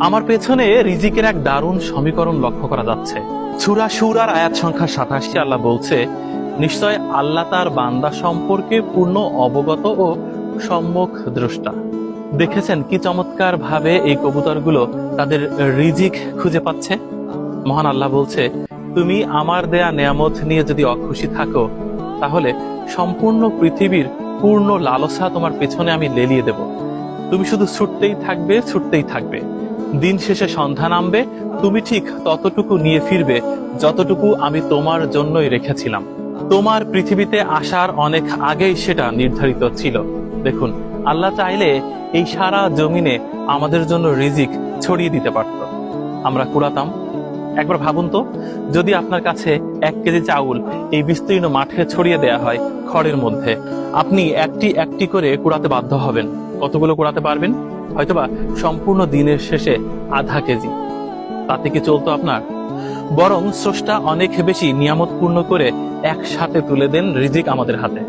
আমার পেছনে রিজিকের এক দারুণ সমীকরণ লক্ষ্য করা যাচ্ছে। সূরা শুরার আয়াত সংখ্যা 87 আল্লাহ বলছে, নিশ্চয় আল্লাহ তার বান্দা সম্পর্কে পূর্ণ অবগত ও সম্যক দ্রষ্টা। দেখেছেন কি চমৎকার ভাবে এই কবুতরগুলো তাদের রিজিক খুঁজে পাচ্ছে। মহান আল্লাহ বলছে, তুমি আমার দেয়া নেয়ামত নিয়ে যদি অখুশি থাকো, তাহলে সম্পূর্ণ পৃথিবীর পূর্ণ লালসা তোমার পেছনে আমি লেলিয়ে দেব। তুমি শুধু ছুটতেই থাকবে। দিন শেষে সন্ধ্যা নামবে, তুমি ঠিক ততটুকু নিয়ে ফিরবে যতটুকু আমি তোমার জন্যই রেখেছিলাম। তোমার পৃথিবীতে আসার অনেক আগেই সেটা নির্ধারিত ছিল। দেখুন, আল্লাহ চাইলে এই সারা জমিনে আমাদের জন্য রিজিক ছড়িয়ে দিতে পারত, আমরা কুড়াতাম। একবার ভাবুন তো, যদি আপনার কাছে 1 কেজি চাউল এই বিস্তীর্ণ মাঠে ছড়িয়ে দেয়া হয় খড়ের মধ্যে, আপনি একটি একটি করে কুড়াতে বাধ্য হবেন। কতগুলো কুড়াতে পারবেন? হয়তোবা সম্পূর্ণ দিনের শেষে আধা কেজি। তাতে কি চলতো আপনার? বরং স্রষ্টা অনেক বেশি নিয়ামত পূর্ণ করে একসাথে তুলে দেন রিজিক আমাদের হাতে।